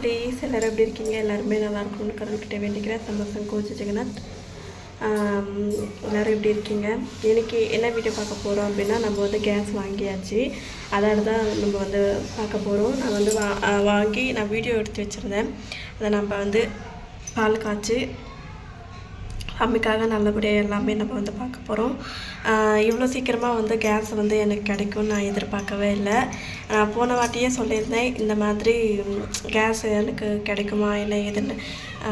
Please எல்லோரும் எப்படி இருக்கீங்க? எல்லாருமே நல்லா இருக்கும்னு கடவுள்கிட்ட வேண்டிக்கிறேன். சந்தோஷம் கோச் ஜெகநாத். எல்லோரும் எப்படி இருக்கீங்க? இன்றைக்கி என்ன வீடியோ பார்க்க போகிறோம் அப்படின்னா, நம்ம வந்து கேஸ் வாங்கியாச்சு. அதோட தான் நம்ம வந்து பார்க்க போகிறோம். நான் வந்து வாங்கி நான் வீடியோ எடுத்து வச்சுருந்தேன். அதை நம்ம வந்து பால் காய்ச்சி அம்மிக்காக நல்லபடியாக எல்லாமே நம்ம வந்து பார்க்க போகிறோம். இவ்வளோ சீக்கிரமாக வந்து கேஸ் வந்து எனக்கு கிடைக்கும்னு நான் எதிர்பார்க்கவே இல்லை. நான் போன வாட்டியே சொல்லியிருந்தேன், இந்த மாதிரி கேஸ் எனக்கு கிடைக்குமா இல்லை ஏதுன்னு.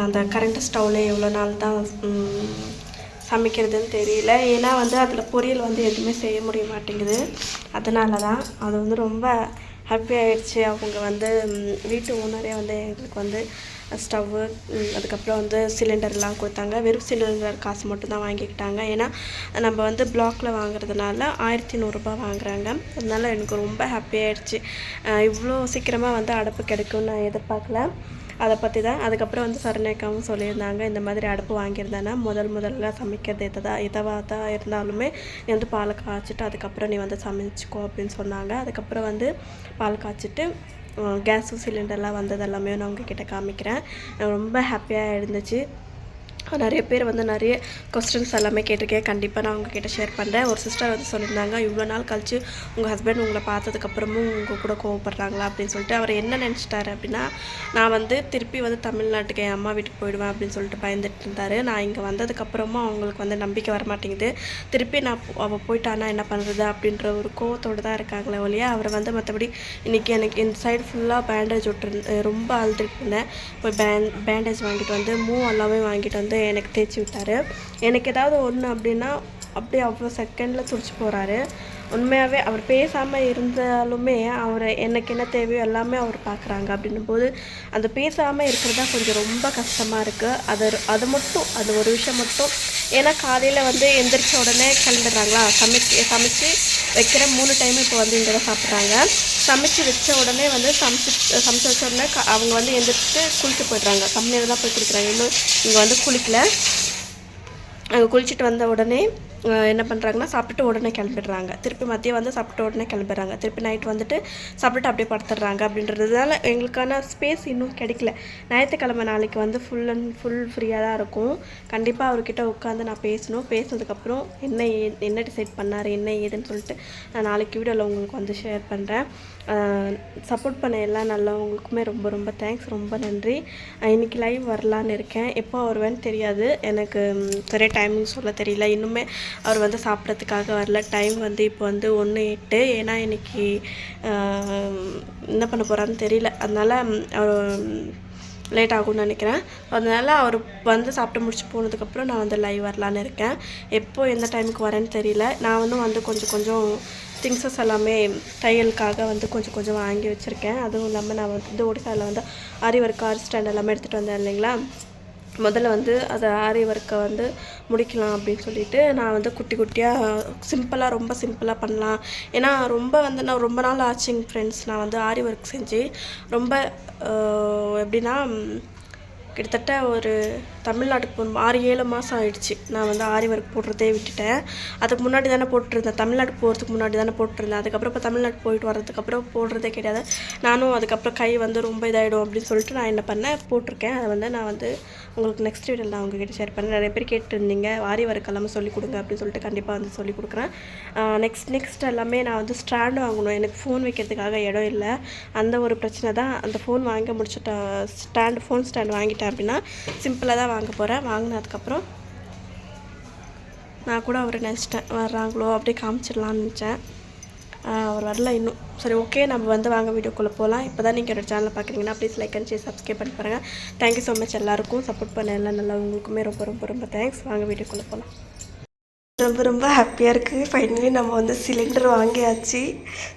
அந்த கரண்ட் ஸ்டவ்வில் எவ்வளோ நாள் தான் சமைக்கிறதுன்னு தெரியல. ஏன்னா வந்து அதில் பொரியல் வந்து எதுவுமே செய்ய முடிய மாட்டேங்குது. அதனால தான் அது வந்து ரொம்ப ஹாப்பி ஆகிடுச்சு. அவங்க வந்து வீட்டு ஓனரே வந்து எங்களுக்கு வந்து ஸ்டவ்வு அதுக்கப்புறம் வந்து சிலிண்டர்லாம் கொடுத்தாங்க. வெறும் சிலிண்டர் காசு மட்டும்தான் வாங்கிக்கிட்டாங்க. ஏன்னா நம்ம வந்து பிளாக்கில் வாங்குறதுனால 1100 வாங்குறாங்க. அதனால எனக்கு ரொம்ப ஹாப்பி ஆகிடுச்சு. இவ்வளோ சீக்கிரமாக வந்து அடுப்பு கிடைக்கும்னு நான் எதிர்பார்க்கல. அதை பற்றி தான் அதுக்கப்புறம் வந்து சரண்யாக்காவும் சொல்லியிருந்தாங்க, இந்த மாதிரி அடுப்பு வாங்கியிருந்தேன்னா முதல்ல சமைக்கிறது எதவாக தான் இருந்தாலுமே நீ வந்து பாலை காய்ச்சிட்டு அதுக்கப்புறம் நீ வந்து சமைச்சிக்கோ அப்படின்னு சொன்னாங்க. அதுக்கப்புறம் வந்து பால் காய்ச்சிட்டு கேஸும் சிலிண்டர்லாம் வந்தது எல்லாமே நான் உங்ககிட்ட காமிக்கிறேன். ரொம்ப ஹாப்பியாக இருந்துச்சு. நிறைய பேர் வந்து நிறைய கொஸ்டின்ஸ் எல்லாமே கேட்டிருக்கேன். கண்டிப்பாக நான் உங்ககிட்ட ஷேர் பண்ணுறேன். ஒரு சிஸ்டர் வந்து சொல்லியிருந்தாங்க, இவ்வளோ நாள் கழிச்சு உங்கள் ஹஸ்பண்ட் உங்களை பார்த்ததுக்கப்புறமும் உங்கள் கூட கோவப்படுறாங்களா அப்படின்னு சொல்லிட்டு. அவர் என்ன நினச்சிட்டாரு அப்படின்னா, நான் வந்து திருப்பி வந்து தமிழ்நாட்டுக்கு என் அம்மா வீட்டுக்கு போயிடுவேன் அப்படின்னு சொல்லிட்டு பயந்துட்டு இருந்தார். நான் இங்கே வந்ததுக்கப்புறமும் அவங்களுக்கு வந்து நம்பிக்கை வர மாட்டேங்குது. திருப்பி அவள் போயிட்டானா என்ன பண்ணுறது அப்படின்ற ஒரு கோவத்தோடு தான் இருக்காங்களே ஒழிய அவரை வந்து மற்றபடி இன்றைக்கி எனக்கு இந்த சைடு ஃபுல்லாக பேண்டேஜ் விட்டுருந்தேன். ரொம்ப அழுதுட்டு இருந்தேன். போய் பேண்டேஜ் வாங்கிட்டு வந்து எல்லாமே வாங்கிட்டு வந்து எனக்கு தேய்ச்சி விட்டார். எனக்கு ஏதாவது ஒன்று அப்படின்னா அப்படியே அவ்வளோ செகண்டில் துடிச்சு போகிறாரு. உண்மையாகவே அவர் பேசாமல் இருந்தாலுமே அவரை எனக்கு என்ன தேவையோ எல்லாமே அவர் பார்க்குறாங்க. அப்படின்னும் போது அந்த பேசாமல் இருக்கிறது தான் கொஞ்சம் ரொம்ப கஷ்டமாக இருக்குது. அது மட்டும் அந்த ஒரு விஷயம் மட்டும். ஏன்னா காலையில் வந்து எந்திரிச்ச உடனே கிளம்பிடுறாங்களா, சமைச்சு வைக்கிற 3 டைம் இப்போ வந்து இங்கே தான் சாப்பிட்றாங்க. சமைச்சு வச்ச உடனே வந்து சமைச்சு வச்ச உடனே அவங்க வந்து எந்திரிச்சிட்டு குளிச்சு போய்ட்றாங்க. கம்பெனியில் தான் போய் குளிக்கிறாங்க. இன்னும் இங்கே வந்து குளிக்கல. அங்கே குளிச்சுட்டு வந்த உடனே என்ன பண்ணுறாங்கன்னா சாப்பிட்டுட்டு உடனே கிளம்பிடுறாங்க. திருப்பி மதியம் வந்து சாப்பிட்டு உடனே கிளம்பிடுறாங்க. திருப்பி நைட் வந்துட்டு சாப்பிட்டுட்டு அப்படியே படுத்துடுறாங்க. அப்படின்றதுனால எங்களுக்கான ஸ்பேஸ் இன்னும் கிடைக்கல. ஞாயிற்றுக்கிழமை நாளைக்கு வந்து ஃபுல் அண்ட் ஃபுல் ஃப்ரீயாக தான் இருக்கும். கண்டிப்பாக அவர்கிட்ட உட்காந்து நான் பேசணும். பேசுனதுக்கப்புறம் என்ன டிசைட் பண்ணார் என்ன ஏதுன்னு சொல்லிட்டு நான் நாளைக்கு வீடியோவில் உங்களுக்கு வந்து ஷேர் பண்ணுறேன். சப்போர்ட் பண்ண எல்லா நல்லவங்களுக்குமே ரொம்ப ரொம்ப தேங்க்ஸ், ரொம்ப நன்றி. இன்றைக்கி லைவ் வரலான்னு இருக்கேன். எப்போ வருவேன்னு தெரியாது. எனக்கு சரியாக டைமிங் சொல்ல தெரியல. இன்னுமே அவர் வந்து சாப்பிட்றதுக்காக வரல. டைம் வந்து இப்போ வந்து 1:08. ஏன்னா இன்றைக்கி என்ன பண்ண போகிறான்னு தெரியல. அதனால் அவர் லேட் ஆகும்னு நினைக்கிறேன். அதனால் அவர் வந்து சாப்பிட்டு முடிச்சு போனதுக்கப்புறம் நான் வந்து லைவ் வரலான்னு இருக்கேன். எப்போது எந்த டைமுக்கு வரேன்னு தெரியல. நான் வந்து கொஞ்சம் திங்ஸஸ் எல்லாமே தையலுக்காக வந்து கொஞ்சம் வாங்கி வச்சுருக்கேன். அதுவும் இல்லாமல் நான் வந்து ஒடிசாவில் வந்து ஆரி ஒர்க் கார் ஸ்டாண்ட் எல்லாமே எடுத்துகிட்டு வந்தேன் இல்லைங்களா. முதல்ல வந்து அதை ஆரி ஒர்க்கை வந்து முடிக்கலாம் அப்படின்னு சொல்லிட்டு நான் வந்து குட்டியாக ரொம்ப சிம்பிளாக பண்ணலாம். ஏன்னா நான் ரொம்ப நாள் ஆச்சுங்க ஃப்ரெண்ட்ஸ். நான் வந்து ஆரி ஒர்க் செஞ்சு ரொம்ப எப்படின்னா கிட்டத்தட்ட ஒரு தமிழ்நாட்டுக்கு 6-7 மாதம் ஆகிடுச்சு. நான் வந்து ஆரி ஒர்க் போடுறதே விட்டுட்டேன். அதுக்கு முன்னாடி தானே போட்டுருந்தேன். தமிழ்நாட்டுக்கு போகிறதுக்கு முன்னாடி தானே போட்டுருந்தேன். அதுக்கப்புறம் இப்போ தமிழ்நாட்டு போயிட்டு வரதுக்கப்புறம் போடுறதே கிடையாது. நானும் அதுக்கப்புறம் கை வந்து ரொம்ப இதாகிடும் அப்படின்னு சொல்லிட்டு நான் என்ன பண்ணேன், போட்டிருக்கேன். அதை வந்து நான் வந்து உங்களுக்கு நெக்ஸ்ட் வீடியோவில் நான் உங்ககிட்ட ஷேர் பண்ணேன். நிறைய பேர் கேட்டுருந்தீங்க ஆரி ஒர்க் எல்லாமே சொல்லிக் கொடுங்க அப்படின்னு சொல்லிட்டு. கண்டிப்பாக வந்து சொல்லிக் கொடுக்குறேன். நெக்ஸ்ட் எல்லாமே நான் வந்து ஸ்டாண்டு வாங்கணும். எனக்கு ஃபோன் வைக்கிறதுக்காக இடம் இல்லை. அந்த ஒரு பிரச்சனை தான். அந்த ஃபோன் வாங்க முடிச்சுட்டேன். ஃபோன் ஸ்டாண்ட் வாங்கிட்டேன் அப்படின்னா சிம்பிளாக தான் வாங்க போகிறேன். வாங்கினதுக்கப்புறம் நான் கூட அவரை நினச்சிட்டேன், வர்றாங்களோ அப்படியே காமிச்சிடலான்னு நினச்சேன். அவர் வரல இன்னும். சரி, ஓகே, நம்ம வந்து வாங்க வீடியோக்குள்ளே போகலாம். இப்போ தான் நீங்கள் என்னோட சேனலை பார்க்குறீங்கன்னா please like and share subscribe பண்ணி பாருங்கள். தேங்க்யூ ஸோ மச் எல்லாருக்கும் சப்போர்ட் பண்ண எல்லாம் நல்லா உங்களுக்குமே ரொம்ப ரொம்ப ரொம்ப தேங்க்ஸ். வாங்க வீடியோக்குள்ளே போகலாம். ரொம்ப ஹாப்பியாக இருக்குது. ஃபைனலி நம்ம வந்து சிலிண்டர் வாங்கியாச்சு.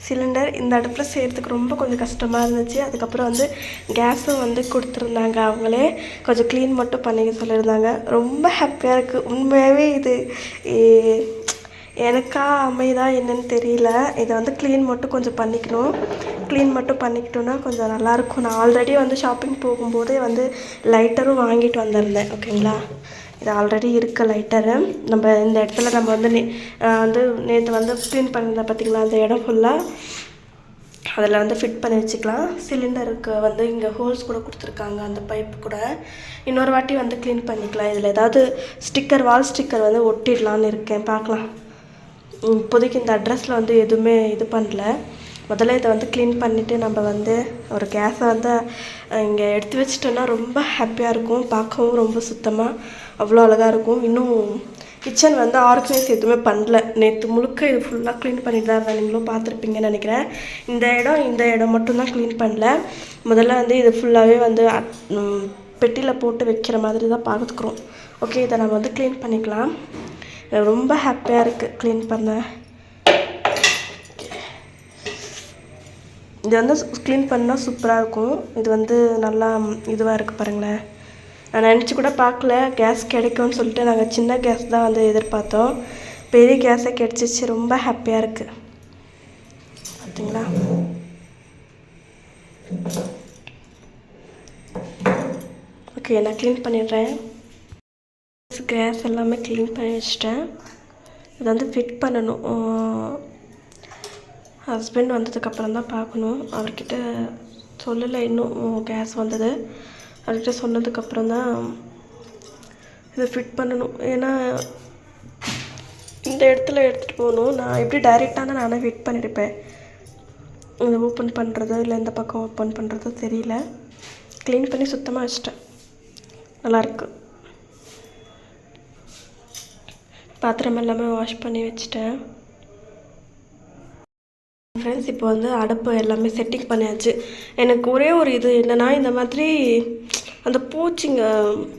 சிலிண்டர் இந்த அடுப்பில் செய்கிறதுக்கு கொஞ்சம் கஷ்டமாக இருந்துச்சு. அதுக்கப்புறம் வந்து கேஸும் வந்து கொடுத்துருந்தாங்க. அவங்களே கொஞ்சம் க்ளீன் மட்டும் பண்ணிக்க சொல்லியிருந்தாங்க. ரொம்ப ஹாப்பியாக இருக்குது. உண்மையாகவே இது எனக்கா அமைதா என்னன்னு தெரியல. இதை வந்து க்ளீன் மட்டும் கொஞ்சம் பண்ணிக்கணும். க்ளீன் மட்டும் பண்ணிக்கிட்டோன்னா கொஞ்சம் நல்லாயிருக்கும். நான் ஆல்ரெடி வந்து ஷாப்பிங் போகும்போதே வந்து லைட்டரும் வாங்கிட்டு வந்திருந்தேன். ஓகேங்களா, இது ஆல்ரெடி இருக்க லைட்டரு. நம்ம இந்த இடத்துல நம்ம வந்து நேற்று வந்து க்ளீன் பண்ணியிருந்தேன் பார்த்திங்களா, அந்த இடம் ஃபுல்லாக அதில் வந்து ஃபிட் பண்ணி வச்சுக்கலாம். சிலிண்டருக்கு வந்து இங்கே ஹோல்ஸ் கூட கொடுத்துருக்காங்க, அந்த பைப்பு கூட. இன்னொரு வாட்டி வந்து க்ளீன் பண்ணிக்கலாம். இதில் ஏதாவது ஸ்டிக்கர், வால் ஸ்டிக்கர் வந்து ஒட்டிடலான்னு இருக்கேன், பார்க்கலாம். இப்போதைக்கு இந்த அட்ரஸில் வந்து எதுவுமே இது பண்ணல. முதல்ல இதை வந்து க்ளீன் பண்ணிவிட்டு நம்ம வந்து ஒரு கேஸை வந்து இங்கே எடுத்து வச்சிட்டோன்னா ரொம்ப ஹாப்பியாக இருக்கும். பார்க்கவும் ரொம்ப சுத்தமாக அவ்வளோ அழகாக இருக்கும். இன்னும் கிச்சன் வந்து ஆர்கனைஸ் எதுவுமே பண்ணல. நேற்று முழுக்க இது ஃபுல்லாக க்ளீன் பண்ணிட்டு தான் நீங்களும் பார்த்துருப்பீங்கன்னு நினைக்கிறேன். இந்த இடம் மட்டும்தான் க்ளீன் பண்ணல. முதல்ல வந்து இது ஃபுல்லாகவே வந்து பெட்டியில் போட்டு வைக்கிற மாதிரி தான் பார்த்துக்குறோம். ஓகே, இதை நம்ம வந்து க்ளீன் பண்ணிக்கலாம். ரொம்ப ஹாப்பியாக இருக்குது க்ளீன் பண்ண. இது வந்து க்ளீன் பண்ணால் சூப்பராக இருக்கும். இது வந்து நல்லா இதுவாக இருக்குது பாருங்களேன். நான் நினச்சி கூட பார்க்கல கேஸ் கிடைக்கும்னு சொல்லிட்டு. நாங்கள் சின்ன கேஸ் தான் வந்து எதிர்பார்த்தோம். பெரிய கேஸை கிடச்சிச்சு. ரொம்ப ஹாப்பியாக இருக்குது பார்த்தீங்களா. ஓகே, நான் க்ளீன் பண்ணிடுறேன். கேஸ் எல்லாமே க்ளீன் பண்ணி வச்சிட்டேன். இதை வந்து ஃபிட் பண்ணணும். ஹஸ்பண்ட் வந்ததுக்கப்புறம் தான் பார்க்கணும். அவர்கிட்ட சொல்லலை இன்னும் கேஸ் வந்தது. அவர்கிட்ட சொன்னதுக்கப்புறம் தான் இதை ஃபிட் பண்ணணும். ஏன்னா இந்த இடத்துல எடுத்துகிட்டு போகணும். நான் எப்படி டைரெக்டான நானே ஃபிட் பண்ணியிருப்பேன். இதை ஓப்பன் பண்ணுறதோ இல்லை இந்த பக்கம் ஓப்பன் பண்ணுறதோ தெரியல. க்ளீன் பண்ணி சுத்தமாக வச்சிட்டேன். நல்லாயிருக்கு. பாத்திரம் எல்லாமே வாஷ் பண்ணி வச்சிட்டேன். ஃப்ரெண்ட்ஸ், இப்போ வந்து அடுப்பு எல்லாமே செட்டிங் பண்ணியாச்சு. எனக்கு ஒரே ஒரு இது என்னென்னா, இந்த மாதிரி அந்த பூச்சிங்க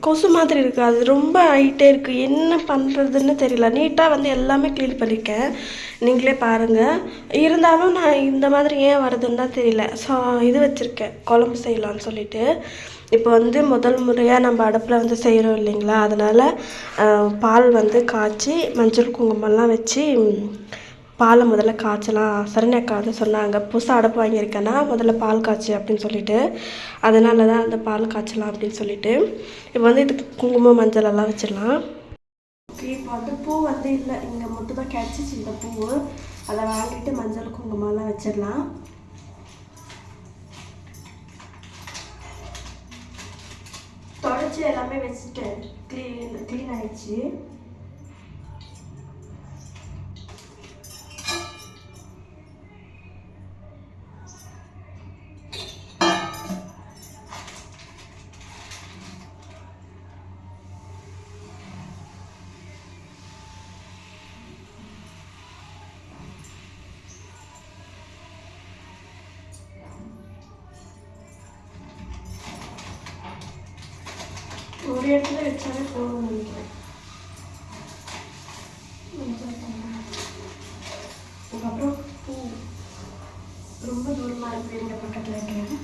கொசு மாதிரி இருக்குது. அது ரொம்ப ஆகிட்டே இருக்குது. என்ன பண்ணுறதுன்னு தெரியல. நீட்டாக வந்து எல்லாமே க்ளீன் பண்ணியிருக்கேன், நீங்களே பாருங்கள். இருந்தாலும் நான் இந்த மாதிரி ஏன் வருதுன்னு தான் தெரியல. ஸோ இது வச்சுருக்கேன், குழம்பு செய்யலான்னு சொல்லிட்டு. இப்போ வந்து முதல் முறையாக நம்ம அடுப்பில் வந்து செய்கிறோம் இல்லைங்களா, அதனால் பால் வந்து காய்ச்சி மஞ்சள் குங்குமம்லாம் வச்சு பாலை முதல்ல காய்ச்சலாம். சரண்யக்கா வந்து சொன்னாங்க, புதுசாக அடுப்பு வாங்கியிருக்கேன்னா முதல்ல பால் காய்ச்சி அப்படின்னு சொல்லிட்டு. அதனால தான் அந்த பால் காய்ச்சலாம் அப்படின்னு சொல்லிட்டு. இப்போ வந்து இதுக்கு குங்குமம் மஞ்சள் எல்லாம் வச்சிடலாம். ஓகே, இப்போ வந்து பூ வந்து இல்லை, இங்கே மட்டும் தான் கிடச்சிச்சு இந்த பூ. அதை வாங்கிட்டு மஞ்சள் குங்குமம்லாம் வச்சிடலாம். தொடச்சி எல்லாமே வச்சுட்டேன். க்ளீன் ஆயிடுச்சு. ஒரு இடத்துல வச்சாலே போதும் நினைக்கிறேன். அதுக்கப்புறம் பூ ரொம்ப தூரமாக இருக்குது, எங்கள் பக்கத்தில் வைக்கிறேன்.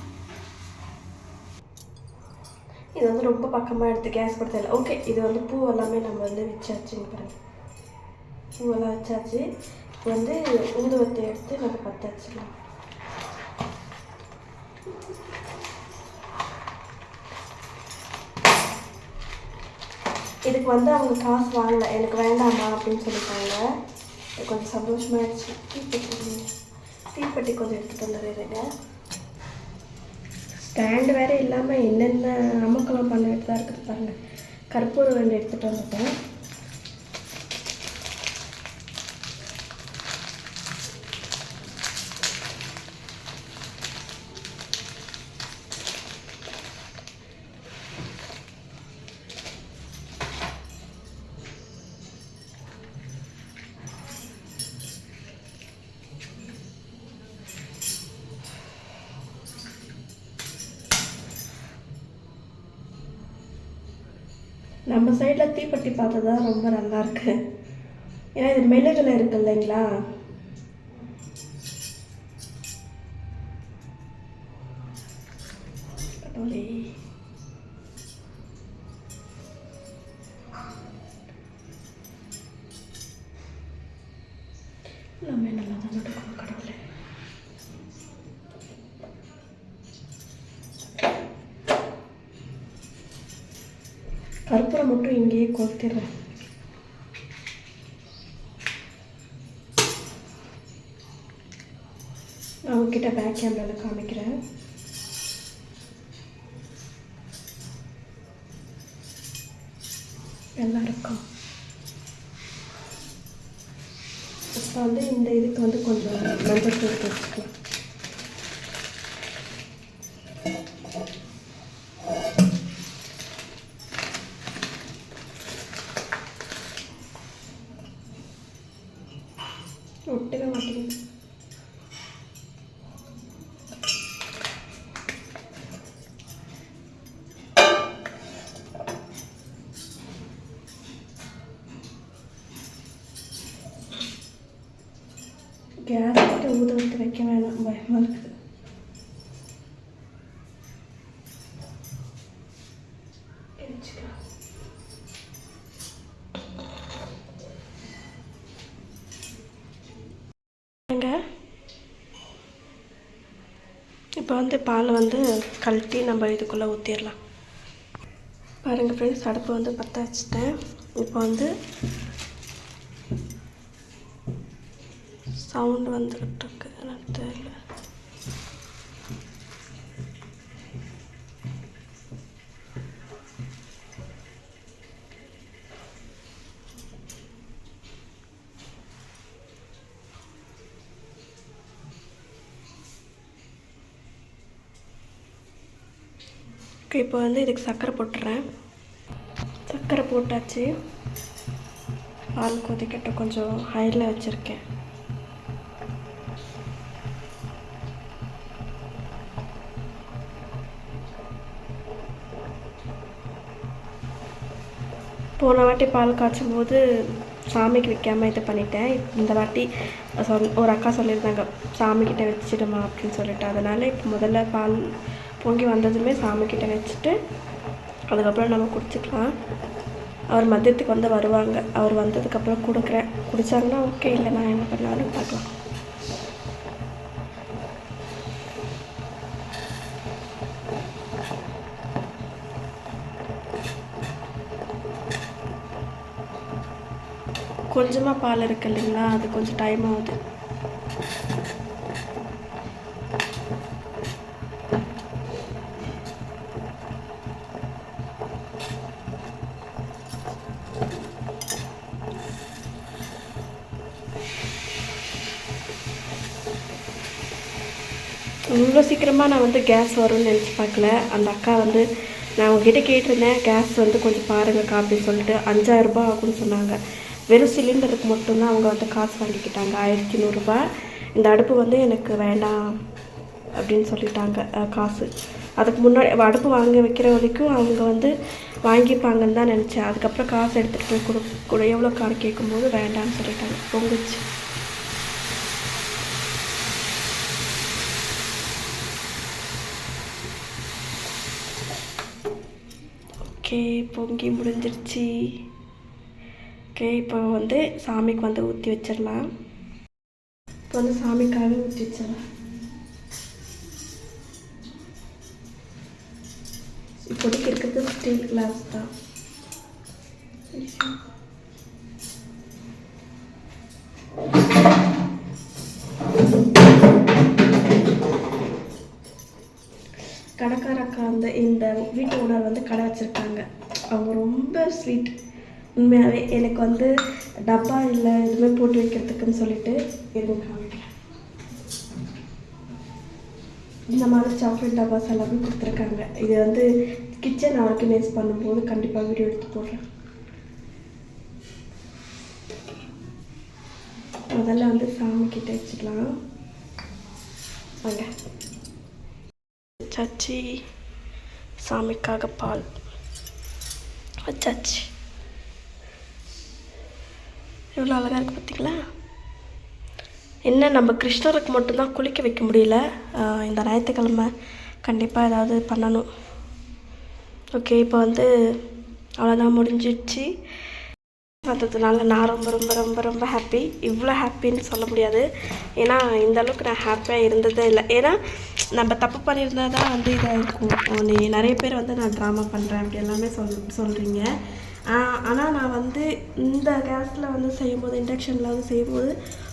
இது வந்து ரொம்ப பக்கமாக எடுத்து கேஸ் கொடுத்தல. ஓகே, இது வந்து பூ எல்லாமே நம்ம வந்து வச்சாச்சுங்க பாருங்கள். பூவெல்லாம் வச்சாச்சு. இப்போ வந்து ஊதுவத்தை எடுத்து நம்ம பற்ற வச்சுக்கலாம். இதுக்கு வந்து அவங்க காசு வாங்கலை, எனக்கு வேண்டாமா அப்படின்னு சொல்லிட்டாங்க. கொஞ்சம் சந்தோஷமாகிடுச்சு. தீப்பெட்டி கொஞ்சம் எடுத்துகிட்டு வந்துடுறேங்க. ஸ்டாண்டு வேறு இல்லாமல் என்னென்ன அமக்கெல்லாம் பண்ணிட்டு தான் இருக்குது பாருங்கள். கற்பூரம் 2 எடுத்துகிட்டு வந்துட்டேன். நம்ம சைடில் தீப்பெட்டி பார்த்தா தான் ரொம்ப நல்லாயிருக்கு. ஏன்னா இது மெழுகில் இருக்குது இல்லைங்களா. எல்லாமே நல்லா தான் நடக்கும் கடவுளே. கற்பூரம் மட்டும் இங்கேயே கொளுத்திடுறேன். நான் உங்ககிட்ட பேக் கேமராவில் காமிக்கிறேன். எல்லாம் இருக்கும். இப்போ வந்து இந்த இதுக்கு வந்து கொஞ்சம் மஞ்சள் தூள் வச்சுக்கலாம். ஒட்டவே மாட்டேங்குது. கேஸ் கிட்ட ஊத விட்டு வைக்க வேணாம், பயமாக இருக்குது. இப்போ வந்து பால் வந்து கழட்டி நம்ம இதுக்குள்ளே ஊற்றிடலாம். பாருங்கள் ஃப்ரெண்ட்ஸ், அடுப்பு வந்து பற்ற வச்சுட்டேன். இப்போ வந்து சவுண்டு வந்துக்கிட்டு இருக்கு, எனக்கு தெரியல. இப்போ வந்து இதுக்கு சர்க்கரை போட்டுறேன். சர்க்கரை போட்டாச்சு. பால் கொதிக்கட்ட கொஞ்சம் ஹையில் வச்சுருக்கேன். போன வாட்டி பால் காய்ச்சும் போது சாமிக்கு வைக்காமல் இது பண்ணிட்டேன். இந்த வாட்டி ஒரு அக்கா சொல்லியிருந்தாங்க சாமிக்கிட்ட வச்சுடுமா அப்படின்னு சொல்லிட்டு. அதனால் இப்போ முதல்ல பால் பொங்கி வந்ததுமே சாமிக்கிட்ட வச்சுட்டு அதுக்கப்புறம் நம்ம குடிச்சிக்கலாம். அவர் மதியத்துக்கு வந்து வருவாங்க. அவர் வந்ததுக்கப்புறம் கொடுக்குறேன். குடித்தாங்கன்னா ஓகே, இல்லை நான் என்ன பண்ணாலும் பார்க்கலாம். கொஞ்சமாக பால் இருக்குது இல்லைங்களா, அது கொஞ்சம் டைம் ஆகுது. இவ்வளோ சீக்கிரமாக நான் வந்து கேஸ் வரும்னு நினச்சி பார்க்கல. அந்த அக்கா வந்து நான் உங்ககிட்ட கேட்டிருந்தேன் கேஸ் வந்து கொஞ்சம் பாருங்கக்கா அப்படின்னு சொல்லிட்டு 5000 ரூபாய் ஆகும்னு சொன்னாங்க. வெறும் சிலிண்டருக்கு மட்டும்தான் அவங்க வந்து காசு வாங்கிக்கிட்டாங்க 1100 ரூபாய். இந்த அடுப்பு வந்து எனக்கு வேண்டாம் அப்படின்னு சொல்லிட்டாங்க காசு. அதுக்கு முன்னாடி அடுப்பு வாங்க வைக்கிற வரைக்கும் அவங்க வந்து வாங்கிப்பாங்கன்னு தான் நினச்சேன். அதுக்கப்புறம் காசு எடுத்துகிட்டு போய் கூட எவ்வளோ காசு கேட்கும்போது வேண்டாம்னு சொல்லிட்டாங்க. பொங்குச்சு. ஓகே, பொங்கி முடிஞ்சிருச்சு. ஓகே, இப்போ வந்து சாமிக்கு வந்து ஊற்றி வச்சிடலாம். இப்போ வந்து சாமிக்காக ஊற்றி வச்சிடலாம். இப்போதைக்கு இருக்கிறது ஸ்டீல் கிளாஸ் தான். கடைக்காரக்கா வந்து இந்த வீட்டு ஓனர் வந்து கடை வச்சுருக்காங்க. அவங்க ரொம்ப ஸ்வீட். உண்மையாகவே எனக்கு வந்து டப்பா இல்லை எதுவுமே போட்டு வைக்கிறதுக்குன்னு சொல்லிட்டு எதுவும் காமிக்கிறேன். இந்த மாதிரி சாக்லேட் டப்பாஸ் எல்லாமே கொடுத்துருக்காங்க. இது வந்து கிச்சன் ஆர்கனைஸ் பண்ணும்போது கண்டிப்பாக வீடியோ எடுத்து போடுறேன். முதல்ல வந்து சாமி கிட்ட வச்சுக்கலாம். வாங்க. வச்சாச்சு. சாமிக்காக பால் வச்சாச்சு. எவ்வளோ அழகாக இருக்குது பார்த்தீங்களா? என்ன நம்ம கிருஷ்ணருக்கு மட்டும்தான் குளிக்க வைக்க முடியல. இந்த ஞாயிற்றுக்கிழமை கண்டிப்பாக ஏதாவது பண்ணணும். ஓகே, இப்போ வந்து அவ்வளோதான், முடிஞ்சிடுச்சு. வந்ததுனால நான் ரொம்ப ரொம்ப ரொம்ப ரொம்ப ஹாப்பி. இவ்வளோ ஹாப்பின்னு சொல்ல முடியாது, ஏன்னா இந்த அளவுக்கு நான் ஹாப்பியாக இருந்ததே இல்லை. ஏன்னா நம்ம தப்பு பண்ணியிருந்தால் தான் வந்து இதாக இருக்கும். நிறைய பேர் வந்து நான் ட்ராமா பண்ணுறேன் அப்படி எல்லாமே சொல்கிறீங்க. ஆனால் நான் வந்து இந்த கேஸில் வந்து செய்யும்போது, இண்டக்ஷனில் வந்து செய்யும்போது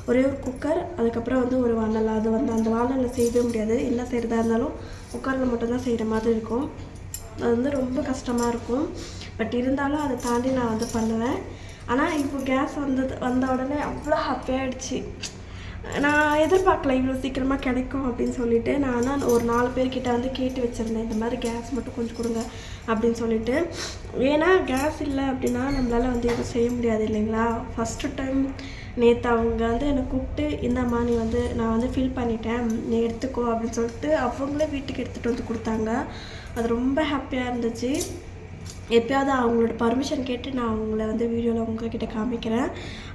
ஒரே ஒரு குக்கர், அதுக்கப்புறம் வந்து ஒரு வானல். அது வந்து அந்த வானலில் செய்யவே முடியாது, என்ன செய்கிறதா இருந்தாலும் குக்கரில் மட்டும்தான் செய்கிற மாதிரி இருக்கும். அது வந்து ரொம்ப கஷ்டமாக இருக்கும். பட் இருந்தாலும் அதை தாண்டி நான் வந்து பண்ணுவேன். ஆனால் இப்போ கேஸ் வந்த உடனே அவ்வளோ ஹாப்பியாகிடுச்சு. நான் எதிர்பார்க்கல இவ்வளோ சீக்கிரமாக கிடைக்கும் அப்படின்னு சொல்லிட்டு. நான் தான் ஒரு 4 பேர்கிட்ட வந்து கேட்டு வச்சுருந்தேன், இந்த மாதிரி கேஸ் மட்டும் கொஞ்சம் கொடுங்க அப்படின்னு சொல்லிட்டு. ஏன்னா கேஸ் இல்லை அப்படின்னா நம்மளால் வந்து எதுவும் செய்ய முடியாது இல்லைங்களா. ஃபஸ்ட்டு டைம் நேற்று அவங்க வந்து என்னை கூப்பிட்டு, இந்தம்மா நீ வந்து நான் வந்து ஃபில் பண்ணிட்டேன், நீ எடுத்துக்கோ அப்படின்னு சொல்லிட்டு அவங்களே வீட்டுக்கு எடுத்துகிட்டு வந்து கொடுத்தாங்க. அது ரொம்ப ஹாப்பியாக இருந்துச்சு. எப்போயாவது அவங்களோட பர்மிஷன் கேட்டு நான் அவங்கள வந்து வீடியோவில் உங்கள்கிட்ட காமிக்கிறேன்.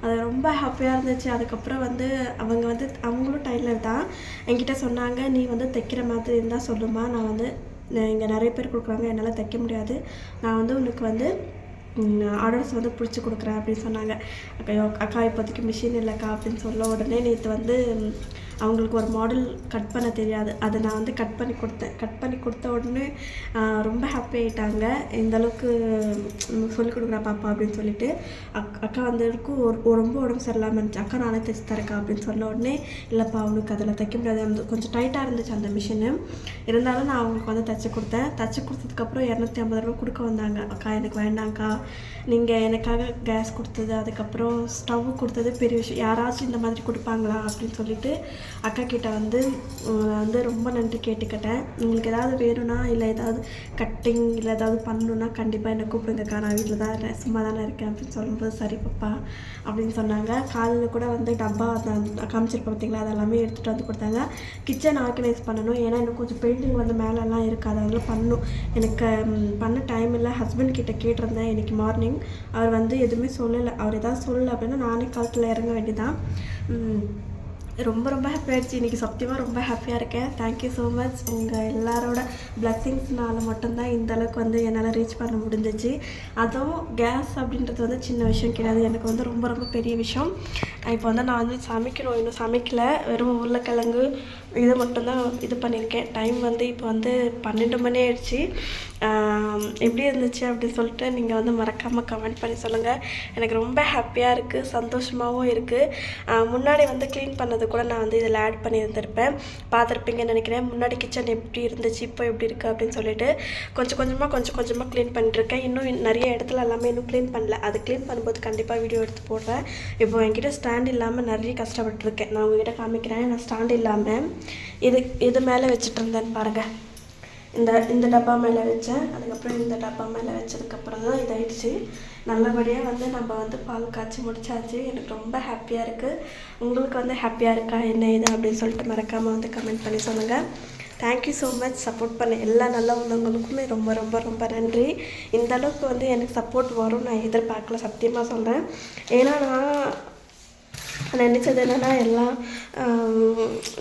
அது ரொம்ப ஹாப்பியாக இருந்துச்சு. அதுக்கப்புறம் வந்து அவங்க வந்து அவங்களும் டைலர் தான், என்கிட்ட சொன்னாங்க, நீ வந்து தைக்கிற மாதிரி இருந்தால் சொல்லுமா, நான் வந்து இங்கே நிறைய பேர் கொடுக்குறாங்க, என்னால் தைக்க முடியாது, நான் வந்து உனக்கு வந்து ஆர்டர்ஸ் வந்து பிடிச்சி கொடுக்குறேன் அப்படின்னு சொன்னாங்க. அக்கா இப்போதைக்கு மிஷின் இல்லைக்கா அப்படின்னு சொல்ல உடனே நேற்று வந்து அவங்களுக்கு ஒரு மாடல் கட் பண்ண தெரியாது, அதை நான் வந்து கட் பண்ணி கொடுத்த உடனே ரொம்ப ஹாப்பி ஆகிட்டாங்க. இந்தளவுக்கு சொல்லிக் கொடுக்குறா பாப்பா அப்படின்னு சொல்லிட்டு. அக்கா வந்ததுக்கு ரொம்ப உடம்பு சரியில்லாமல் இருந்துச்சு, அக்கா நானே தைச்சி தரக்கா அப்படின்னு சொன்ன உடனே, இல்லைப்பா அவனுக்கு அதில் தைக்க முடியாது, கொஞ்சம் டைட்டாக இருந்துச்சு அந்த மிஷினு, இருந்தாலும் நான் அவங்களுக்கு வந்து தைச்சி கொடுத்ததுக்கப்புறம் 250 ரூபா கொடுக்க வந்தாங்க. அக்கா எனக்கு வேண்டாங்க்கா, நீங்கள் எனக்காக கேஸ் கொடுத்தது, அதுக்கப்புறம் ஸ்டவ் கொடுத்தது பெரிய விஷயம், யாராச்சும் இந்த மாதிரி கொடுப்பாங்களா அப்படின்னு சொல்லிட்டு அக்கா கிட்ட வந்து ரொம்ப நன்றி கேட்டுக்கிட்டேன். உங்களுக்கு ஏதாவது வேணும்னா, இல்லை ஏதாவது கட்டிங் இல்லை ஏதாவது பண்ணணுன்னா கண்டிப்பாக என்னை கூப்பிடுங்கக்கா, நான் வீட்டில் தான் சும்மா தானே இருக்கேன் அப்படின்னு சொல்லும்போது, சரி பாப்பா அப்படின்னு சொன்னாங்க. காலையில் கூட வந்து டப்பா காமிச்சிருப்பேன் பார்த்தீங்களா, அதெல்லாமே எடுத்துகிட்டு வந்து கொடுத்தாங்க. கிச்சன் ஆர்கனைஸ் பண்ணணும், ஏன்னா எனக்கு கொஞ்சம் பெயிண்டிங் வந்து மேலெல்லாம் இருக்குது, அதெல்லாம் பண்ணணும். எனக்கு பண்ண டைம் இல்லை. ஹஸ்பண்ட் கிட்ட கேட்டிருந்தேன் இன்றைக்கி மார்னிங், அவர் வந்து எதுவுமே சொல்லலை. அவர் எதாவது சொல்லலை அப்படின்னா நானே காலத்தில் இறங்க வேண்டியதான். ரொம்ப ஹாப்பியாக ஆகிடுச்சு இன்றைக்கி. சத்தியமாக ரொம்ப ஹாப்பியாக இருக்கேன். Thank you so much. உங்கள் எல்லாரோட பிளெஸ்ஸிங்ஸ்னால மட்டும்தான் இந்தளவுக்கு வந்து என்னால் ரீச் பண்ண முடிஞ்சிச்சு. அதுவும் கேஸ் அப்படின்றது வந்து சின்ன விஷயம் கிடையாது, எனக்கு வந்து ரொம்ப பெரிய விஷயம். இப்போ வந்து நான் வந்து சமைக்கணும், இன்னும் சமைக்கல, வெறும் உருளைக்கிழங்கு இது மட்டும்தான் இது பண்ணியிருக்கேன். டைம் வந்து இப்போ வந்து 12 மணி ஆயிடுச்சு. எப்படி இருந்துச்சு அப்படின்னு சொல்லிட்டு நீங்கள் வந்து மறக்காமல் கமெண்ட் பண்ணி சொல்லுங்கள். எனக்கு ரொம்ப ஹாப்பியாக இருக்குது, சந்தோஷமாகவும் இருக்குது. முன்னாடி வந்து க்ளீன் பண்ணது கூட நான் வந்து இதில் ஆட் பண்ணியிருந்திருப்பேன், பார்த்துருப்பீங்கன்னு நினைக்கிறேன். முன்னாடி கிச்சன் எப்படி இருந்துச்சு, இப்போ எப்படி இருக்குது அப்படின்னு சொல்லிட்டு கொஞ்சம் கொஞ்சமாக க்ளீன் பண்ணிட்டுருக்கேன். இன்னும் நிறைய இடத்துல எல்லாமே இன்னும் க்ளீன் பண்ணல. அது க்ளீன் பண்ணும்போது கண்டிப்பாக வீடியோ எடுத்து போடுறேன். இப்போ என்கிட்ட ஸ்டாண்ட் இல்லாமல் நிறைய கஷ்டப்பட்டுருக்கேன். நான் உங்ககிட்ட காமிக்கிறேன். நான் ஸ்டாண்ட் இல்லாமல் இது மேலே வச்சுட்டு இருந்தேன்னு பாருங்கள். இந்த டப்பா மேலே வச்சேன், அதுக்கப்புறம் இந்த டப்பா மேலே வச்சதுக்கப்புறம் தான் இதாகிடுச்சு. நல்லபடியாக வந்து நம்ம வந்து பால் காய்ச்சி முடிச்சாச்சு. எனக்கு ரொம்ப ஹாப்பியாக இருக்குது. உங்களுக்கு வந்து ஹாப்பியாக இருக்கா என்ன இது அப்படின்னு சொல்லிட்டு மறக்காமல் வந்து கமெண்ட் பண்ணி சொல்லுங்கள். Thank you so much. சப்போர்ட் பண்ண எல்லா நல்ல உள்ளவங்களுக்குமே ரொம்ப நன்றி. இந்த அளவுக்கு வந்து எனக்கு சப்போர்ட் வரும் நான் எதிர்பார்க்கல, சத்தியமாக சொல்கிறேன். ஏன்னா நான் நினச்சது என்னென்னா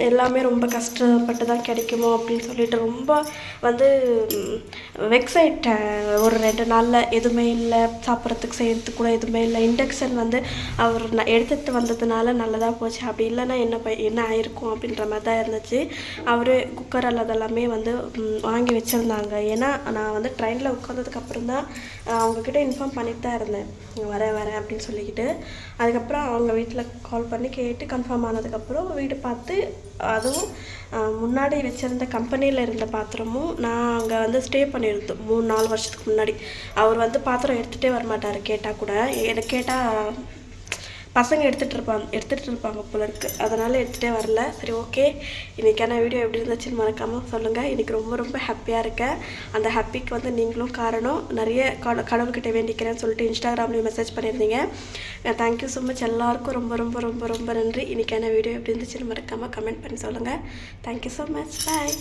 எல்லாமே ரொம்ப கஷ்டப்பட்டு தான் கிடைக்குமோ அப்படின்னு சொல்லிட்டு ரொம்ப வந்து வெக்ஸ் ஆகிட்டேன். ஒரு 2 நாளில் எதுவுமே இல்லை, சாப்பிட்றதுக்கு செய்கிறதுக்கு கூட எதுவுமே இல்லை. இண்டக்ஷன் வந்து அவர் எடுத்துகிட்டு வந்ததுனால நல்லதாக போச்சு, அப்படி இல்லைன்னா என்ன ஆயிருக்கும் அப்படின்ற மாதிரி தான் இருந்துச்சு. அவர் குக்கர் அதெல்லாமே வந்து வாங்கி வச்சுருந்தாங்க. ஏன்னா நான் வந்து ட்ரெயினில் உட்காந்ததுக்கப்புறம் தான் அவங்கக்கிட்ட இன்ஃபார்ம் பண்ணிட்டு தான் இருந்தேன், வரேன் அப்படின்னு சொல்லிக்கிட்டு. அதுக்கப்புறம் அவங்க வீட்டில் கால் பண்ணி கேட்டு கன்ஃபார்ம் ஆனதுக்கப்புறம் வீடு பார்த்து, அதுவும் முன்னாடி வச்சுருந்த கம்பெனியில் இருந்த பாத்திரமும் நான் அங்கே வந்து ஸ்டே பண்ணியிருந்தோம் 3-4 வருஷத்துக்கு முன்னாடி. அவர் வந்து பாத்திரம் எடுத்துகிட்டே வரமாட்டார், கேட்டால் கூட. எனக்கு கேட்டால் பசங்க எடுத்துகிட்டு இருப்பாங்க போல இருக்குது, அதனால் எடுத்துகிட்டே வரல. சரி, ஓகே. இன்றைக்கான வீடியோ எப்படி இருந்துச்சுன்னு மறக்காமல் சொல்லுங்கள். இன்றைக்கி ரொம்ப ஹாப்பியாக இருக்கேன். அந்த ஹாப்பிக்கு வந்து நீங்களும் காரணம். நிறைய கடவுள்கிட்ட வேண்டிக்கிறேன்னு சொல்லிட்டு இன்ஸ்டாகிராம்லேயும் மெசேஜ் பண்ணியிருந்தீங்க. Thank you so much. எல்லாருக்கும் ரொம்ப நன்றி. இன்றைக்கான வீடியோ எப்படி இருந்துச்சுன்னு மறக்காமல் கமெண்ட் பண்ணி சொல்லுங்கள். Thank you so much. Bye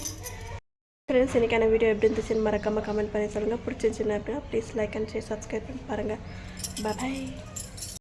friends. இன்றைக்கான வீடியோ எப்படி இருந்துச்சுன்னு மறக்காமல் கமெண்ட் பண்ணி சொல்லுங்கள். பிடிச்சிருந்துச்சுன்னா அப்படின்னா please like and share, subscribe பண்ணி பாருங்கள். பாய்.